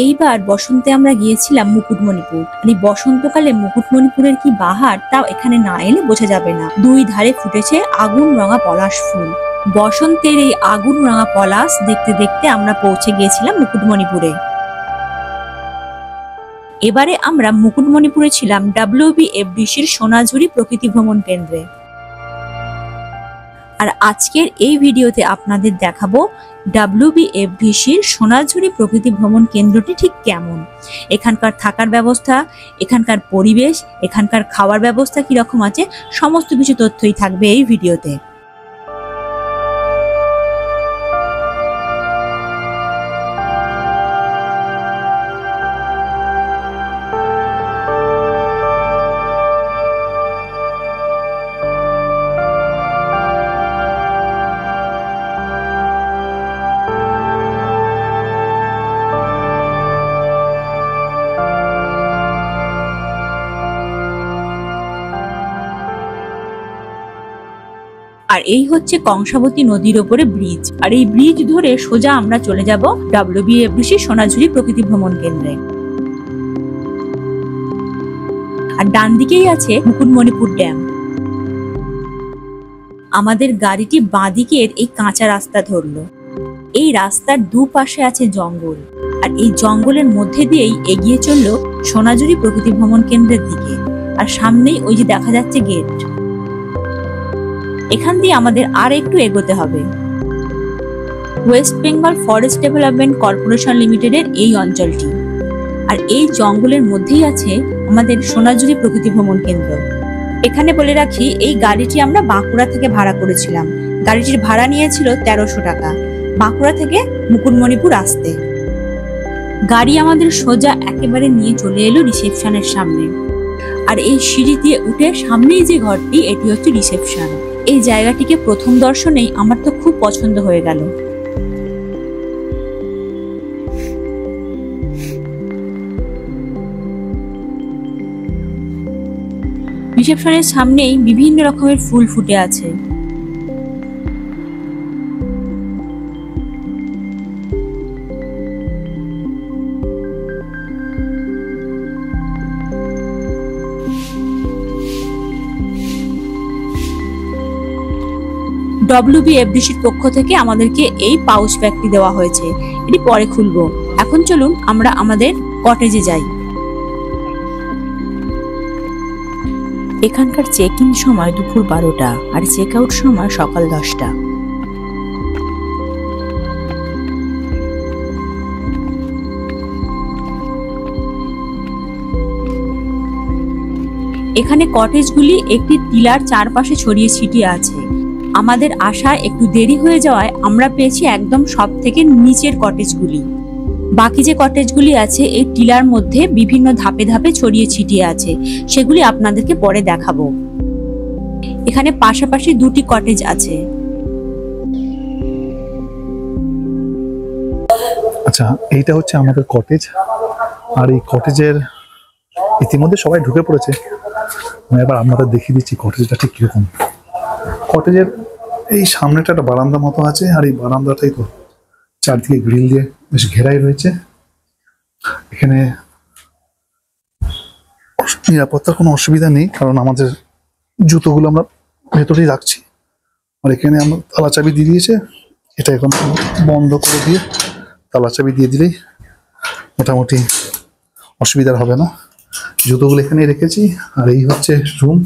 এইবার বসন্তে আমরা গিয়েছিলাম মুকুটমণিপুর। এই বসন্তকালে মুকুটমণিপুরের কি বাহার তাও এখানে না এলে বোঝা যাবে না। দুই ধারে ফুটেছে আগুন রঙা পলাশ ফুল। বসন্তের এই আগুন রঙা পলাশ দেখতে দেখতে আমরা পৌঁছে গিয়েছিলাম মুকুটমণিপুরে। এবারে আমরা মুকুটমণিপুরে ছিলাম WBFDCর সোনাঝুরি প্রকৃতি ভ্রমণ কেন্দ্রে। আর আজকের এই ভিডিওতে আপনাদের দেখাবো WBFDCর সোনাঝুরি প্রকৃতি ভ্রমণ কেন্দ্রটি ঠিক কেমন, এখানকার থাকার ব্যবস্থা, এখানকার পরিবেশ, এখানকার খাওয়ার ব্যবস্থা কিরকম আছে, সমস্ত কিছু তথ্যই থাকবে এই ভিডিওতে। আর এই হচ্ছে কংসাবতী নদীর ওপরে ব্রিজ। আর এই ব্রিজ ধরে সোজা আমরা চলে যাব WBFDC সোনাঝুরি প্রকৃতি ভ্রমণ কেন্দ্রে। আর ডান দিকেই আছে মুকুটমণিপুর ড্যাম। আমাদের গাড়িটি বাঁদিকের এই কাঁচা রাস্তা ধরলো। এই রাস্তার দুপাশে আছে জঙ্গল, আর এই জঙ্গলের মধ্যে দিয়েই এগিয়ে চললো সোনাঝুরি প্রকৃতি ভ্রমণ কেন্দ্রের দিকে। আর সামনেই ওই যে দেখা যাচ্ছে গেট। এখান দিয়ে আমাদের আর একটু এগোতে হবে। West Bengal forest development corporation লিমিটেডের এই অঞ্চলটি। আর এই জঙ্গলের মধ্যেই আছে আমাদের সোনাঝুরি প্রকৃতি ভ্রমণ কেন্দ্র। এখানে বলে রাখি, এই গাড়িটি আমরা বাঁকুড়া থেকে ভাড়া করেছিলাম। গাড়িটির ভাড়া নিয়েছিল 1300 টাকা বাঁকুড়া থেকে মুকুটমণিপুর আসতে। গাড়ি আমাদের সোজা একেবারে নিয়ে চলে এলো রিসেপশনের সামনে। আর এই সিঁড়ি দিয়ে উঠে সামনেই যে ঘরটি, এটি হচ্ছে রিসেপশন। এই জায়গাটিকে প্রথম দর্শনেই আমার তো খুব পছন্দ হয়ে গেল। রিসেপশনের সামনেই বিভিন্ন রকমের ফুল ফুটে আছে। WBFDCর পক্ষ থেকে আমাদেরকে এই পাউচ ব্যাগটি দেওয়া হয়েছে। এটি পরে খুলবো। এখন চলুন আমরা আমাদের কটেজে যাই। এখানকার চেক ইন সময় দুপুর 12টা আর চেক আউট সময় সকাল 10টা। এখানে কটেজগুলি একটি টিলার চারপাশে ছড়িয়ে ছিটিয়ে আছে। আমাদের আশায় একটু দেরি হয়ে যাওয়ায় আমরা পেয়েছি একদম সব থেকে নিচের কটেজগুলি। বাকি যে কটেজগুলি আছে এই টিলার মধ্যে বিভিন্ন ধাপে ধাপে ছড়িয়ে ছিটিয়ে আছে, সেগুলি আপনাদেরকে পরে দেখাবো। এখানে পাশাপাশি দুটি কটেজ আছে। আচ্ছা, এইটা হচ্ছে আমাদের কটেজ। আর এই কটেজের ইতিমধ্যে সবাই ঢুকে পড়েছে। আমি এবার আপনাদের দেখিয়ে দিচ্ছি কটেজটা ঠিক কিরকম। কটেজের এই সামনেটা একটা বারান্দা মতো আছে, আর এই বারান্দাটাই তো চারদিকে গ্রিল দিয়ে বেশ ঘেরাই রয়েছে। এখানে নিরাপত্তার কোনো অসুবিধা নেই, কারণ আমাদের জুতোগুলো আমরা ভেতরেই রাখছি। আর এখানে আমরা তালা চাবি দিয়ে দিয়েছে। এটা এখন বন্ধ করে দিয়ে তালা চাবি দিয়ে দিলেই মোটামুটি অসুবিধার হবে না। জুতোগুলো এখানে রেখেছি। আর এই হচ্ছে রুম।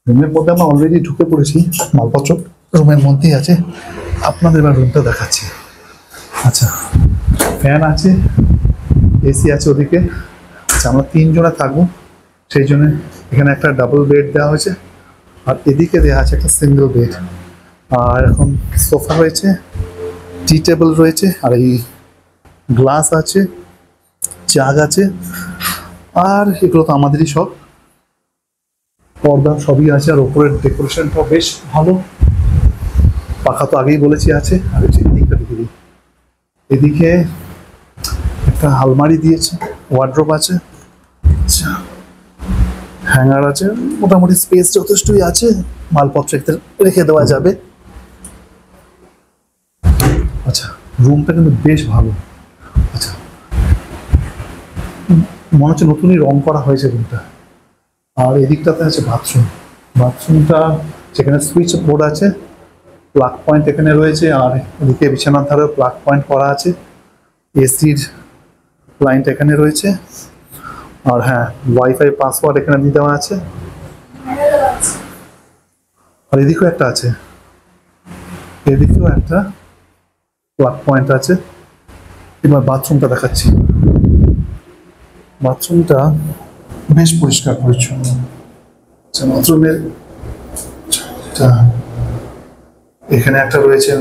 রুমের মধ্যে আমরা অলরেডি ঢুকে পড়েছি, মালপত্র রুমের মধ্যেই আছে। আপনাদের এবার রুমটা দেখাচ্ছি। আচ্ছা, ফ্যান আছে, এসি আছে ওদিকে। আচ্ছা, আমরা 3 জনে থাকবো, সেই জন্য এখানে একটা ডাবল বেড দেওয়া হয়েছে। আর এদিকে দেওয়া আছে একটা সিঙ্গেল বেড। আর এখন সোফা রয়েছে, টি টেবিল রয়েছে, আর এই গ্লাস আছে, জাগ আছে। আর এগুলো তো আমাদেরই সব, পর্দা সবই আছে। আর ওপরের ডেকোরেশনটাও বেশ ভালো। পাখা তো আগেই বলেছি আছে। আর এদিকটা দেখে দিই, এদিকে একটা আলমারি দিয়েছে, ওয়ার্ড্রোব আছে, আচ্ছা হ্যাঙ্গার আছে। মোটামুটি স্পেস যথেষ্টই আছে, মালপত্র রেখে দেওয়া যাবে। আচ্ছা, রুমটা কিন্তু বেশ ভালো। আচ্ছা, মনে হচ্ছে নতুনই রং করা হয়েছে রুমটা। আর এদিকটাতে আছে বাথরুম। বাথরুমটা যেখানে সুইচ বোর্ড আছে, প্লাগ পয়েন্ট এখানে রয়েছে, আর এদিকে বিছানার ধারেও প্লাগ পয়েন্ট করা আছে। এসির লাইনটা এখানে রয়েছে। আর হ্যাঁ, ওয়াইফাই পাসওয়ার্ড এখানে দিয়ে দেওয়া আছে। আর এদিকেও একটা আছে, এদিকেও একটা প্লাগ পয়েন্ট আছে। এবার বাথরুমটা দেখাচ্ছি। বাথরুমটা বেশ পরিষ্কার পরিচ্ছন্ন। বাথরুমের এখানে একটা রয়েছে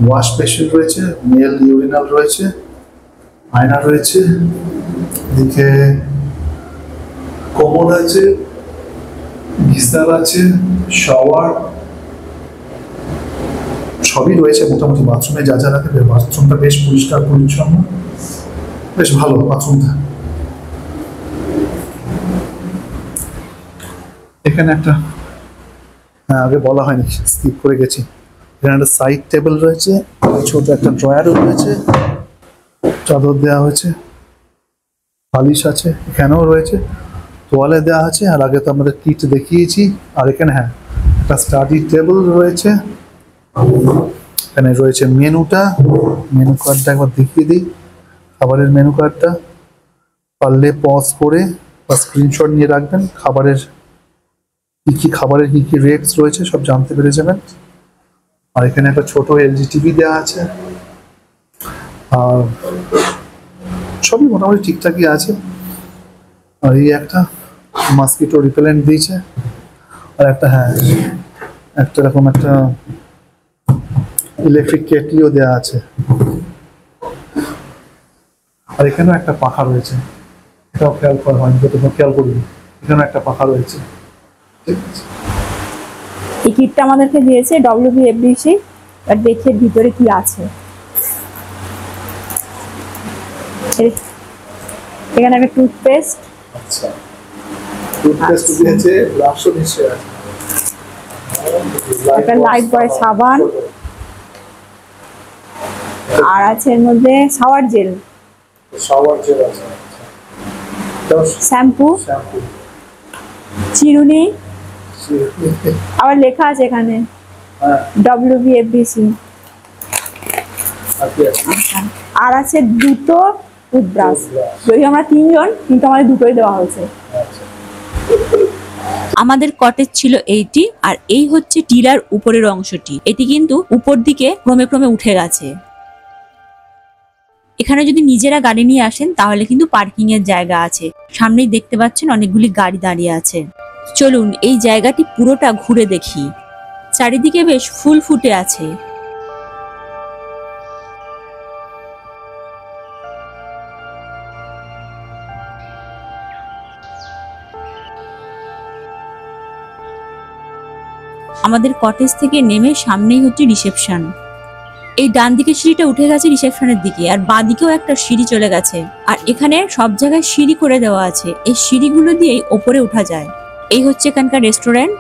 ওয়াশ বেসিন রয়েছে, মেল ইউরিনাল রয়েছে, আয়না রয়েছে, এদিকে কোমোড আছে, বিছানা আছে, শাওয়ার, সবই রয়েছে মোটামুটি বাথরুমে যা যা রাখবে। বাথরুমটা বেশ পরিষ্কার পরিচ্ছন্ন, বেশ ভালো বাথরুমটা। এখানে একটা আগে বলা হয়নি, স্কিপ করে গেছি। এখানে একটা সাইড টেবিল রয়েছে, ছোট একটা ড্রয়ারও রয়েছে, চাদর দেওয়া হয়েছে, বালিশ আছে, এখানেও রয়েছে, তোয়ালে দেওয়া আছে। আর আগে তো আমাদের কিট দেখিয়েছি। আর এখানে হ্যাঁ, একটা স্টাডি টেবিল রয়েছে। এখানে রয়েছে মেনুটা, মেনু কার্ডটা একবার দেখিয়ে দিই। খাবারের মেনু কার্ডটা পারলে পজ করে বা স্ক্রিনশট নিয়ে রাখবেন। খাবারের কি কি রেটস রয়েছে সব জানতে পেরে যাবেন। আর এখানে একটা ছোট এলজি টিভি দেওয়া আছে। আর সবই মোটামুটি ঠিকঠাকই আছে। আর এই একটা মসকিটো রিপেলেন্ট দিয়েছে। আর একটা হ্যাঁ, একটা এরকম একটা ইলেকট্রিক কেটলিও দেওয়া আছে। আর এখানেও একটা পাখা রয়েছে, এটাও খেয়াল করা হয়নি, তোমরা খেয়াল করবে। এখানেও একটা পাখা রয়েছে। ঠিক আছে, এই কিটটা আমাদেরকে দিয়েছে WBFBC। আর দেখে ভিতরে কি আছে। এখানে একটা টুথপেস্ট, আচ্ছা, টুথপেস্ট দিয়েছে, ব্রাশও নিচে আছে, একটা লাইফ বয় সাবান, আর আছে এর মধ্যে শাওয়ার জেল, আছে, শ্যাম্পু, চিরুনি, আবার লেখা আছে এখানে WBFBC। আর আছে দুটো টুথব্রাশ। যদি আমরা 3 জন, কিন্তু আমাদের দুটোই দেওয়া হয়েছে। আমাদের কটেজ ছিল এইটি, আর এই হচ্ছে টিলার উপরের অংশটি। এটি কিন্তু উপর দিকে ক্রমে ক্রমে উঠে গেছে। এখানে যদি নিজেরা গাড়ি নিয়ে আসেন তাহলে কিন্তু পার্কিং এর জায়গা আছে। সামনেই দেখতে পাচ্ছেন অনেকগুলি গাড়ি দাঁড়িয়ে আছে। চলুন এই জায়গাটি পুরোটা ঘুরে দেখি। চারিদিকে বেশ ফুল ফুটে আছে। আমাদের কটেজ থেকে নেমে সামনেই হচ্ছে রিসেপশন। এই ডান দিকে সিঁড়িটা উঠে গেছে রিসেপশনের দিকে, আর বাঁ দিকেও একটা সিঁড়ি চলে গেছে। আর এখানে সব জায়গায় সিঁড়ি করে দেওয়া আছে, এই সিঁড়িগুলো দিয়েই ওপরে ওঠা যায়। এই হচ্ছে এখানকার রেস্টুরেন্ট।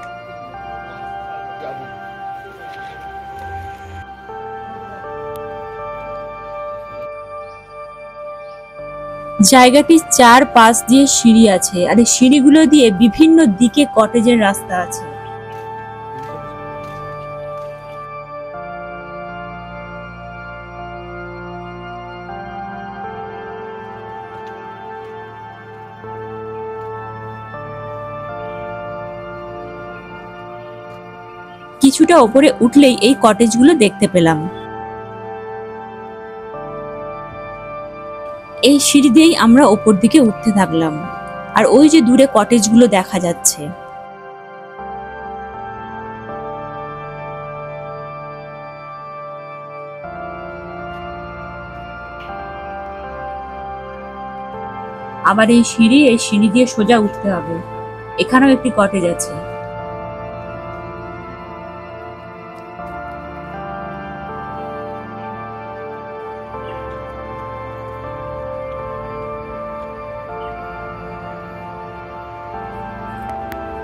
জায়গাটির 4 পাশ দিয়ে সিঁড়ি আছে, আর এই সিঁড়িগুলো দিয়ে বিভিন্ন দিকে কটেজের রাস্তা আছে। কিছুটা ওপরে উঠলেই এই কটেজগুলো দেখতে পেলাম। এই সিঁড়ি দিয়েই আমরা ওপর দিকে উঠতে থাকলাম। আর ওই যে দূরে কটেজগুলো দেখা যাচ্ছে। আবার এই সিঁড়ি দিয়ে সোজা উঠতে হবে। এখানেও একটি কটেজ আছে।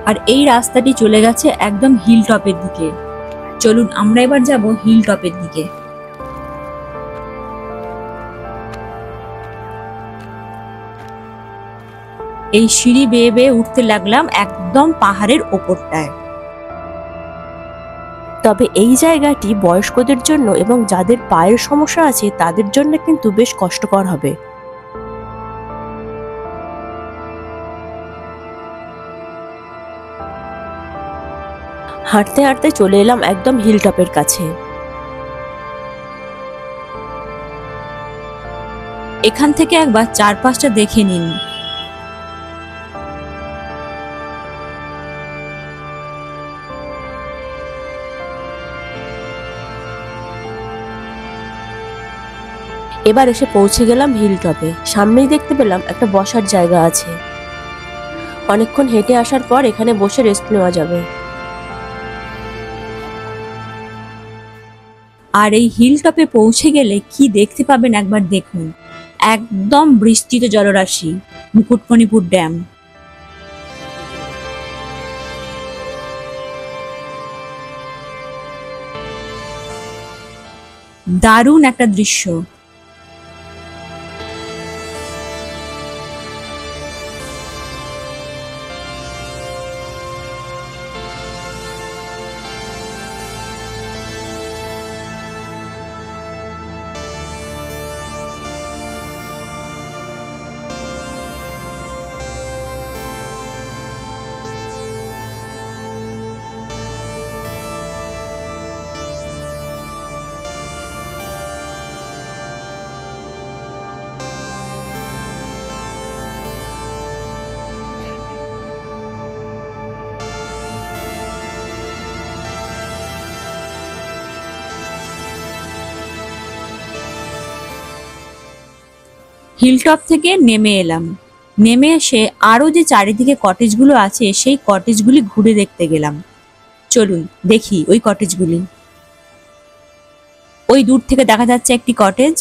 আর এই রাস্তাটি চলে গেছে একদম হিল টপের দিকে। চলুন আমরা এবার যাব হিল টপের দিকে। এই সিঁড়ি বেয়ে বেয়ে উঠতে লাগলাম একদম পাহাড়ের ওপরটায়। তবে এই জায়গাটি বয়স্কদের জন্য এবং যাদের পায়ের সমস্যা আছে তাদের জন্য কিন্তু বেশ কষ্টকর হবে। হাঁটতে হাঁটতে চলে এলাম একদম হিলটপের কাছে। এখান থেকে একবার চারপাশটা দেখে নিন। এবার এসে পৌঁছে গেলাম হিলটপে। সামনেই দেখতে পেলাম একটা বসার জায়গা আছে। অনেকক্ষণ হেঁটে আসার পর এখানে বসে রেস্ট নেওয়া যাবে। আর এই হিলটপে পৌঁছে গেলে কি দেখতে পাবেন একবার দেখুন। একদম বিস্তৃত জলরাশি, মুকুটমণিপুর ড্যাম। দারুণ একটা দৃশ্য। হিলটপ থেকে নেমে এলাম। নেমে এসে আরো যে চারিদিকে কটেজগুলো আছে সেই কটেজগুলি ঘুরে দেখতে গেলাম। চলুন দেখি ওই কটেজগুলি। ওই দূর থেকে দেখা যাচ্ছে একটি কটেজ।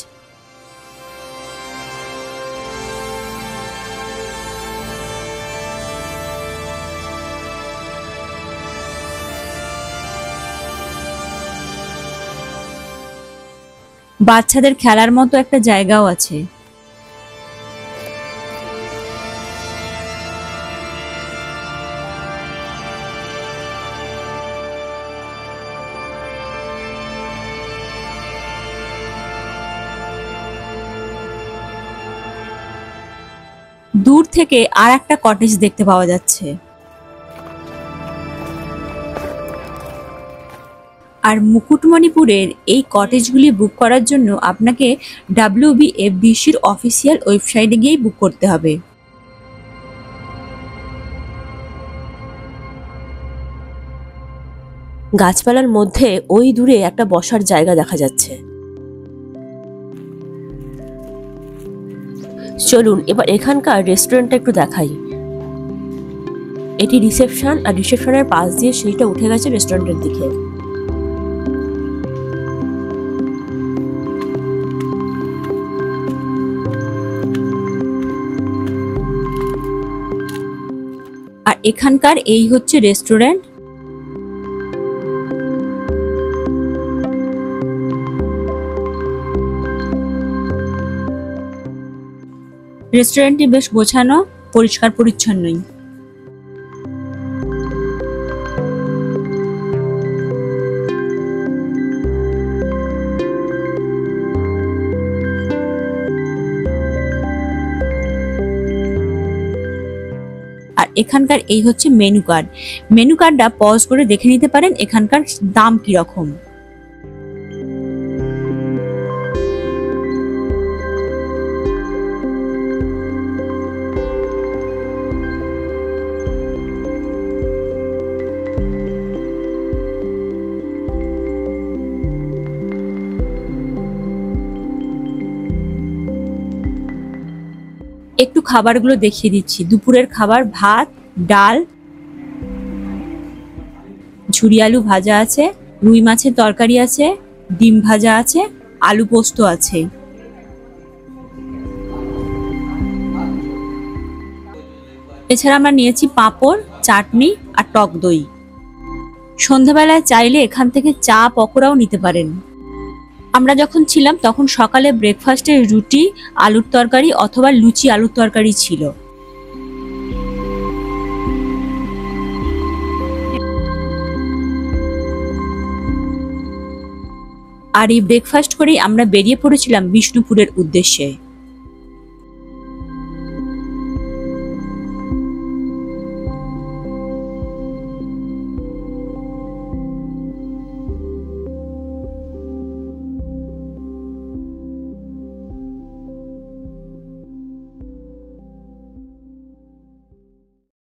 বাচ্চাদের খেলার মতো একটা জায়গাও আছে। দূর থেকে আর একটা কটেজ দেখতে পাওয়া যাচ্ছে। আর মুকুটমণিপুরের এই কটেজগুলি বুক করার জন্য আপনাকে WBFBCর অফিসিয়াল ওয়েবসাইটে গিয়েই বুক করতে হবে। গাছপালার মধ্যে ওই দূরে একটা বসার জায়গা দেখা যাচ্ছে। চলুন এবার এখানকার রেস্টুরেন্টটা একটু দেখাই। এটি রিসেপশন, আর রিসেপশনের পাশ দিয়ে সিঁড়িটা উঠে গেছে রেস্টুরেন্টের দিকে। আর এখানকার এই হচ্ছে রেস্টুরেন্ট। রেস্টুরেন্টটি বেশ গোছানো, পরিষ্কার পরিচ্ছন্নই। আর এখানকার এই হচ্ছে মেনু কার্ড। মেনু কার্ডটা পজ করে দেখে নিতে পারেন এখানকার দাম কিরকম। একটু খাবারগুলো দেখিয়ে দিচ্ছি। দুপুরের খাবার ভাত, ডাল, ঝুরি আলু ভাজা আছে, রুই মাছের তরকারি আছে, ডিম ভাজা আছে, আলু পোস্ত আছে। এছাড়া আমরা নিয়েছি পাঁপড়, চাটনি আর টক দই। সন্ধ্যাবেলায় চাইলে এখান থেকে চা পকোড়াও নিতে পারেন। আমরা যখন ছিলাম তখন সকালে ব্রেকফাস্টে রুটি, আলুর তরকারি অথবা লুচি আলুর তরকারি ছিল। আর এই ব্রেকফাস্ট করেই আমরা বেরিয়ে পড়েছিলাম বিষ্ণুপুরের উদ্দেশ্যে।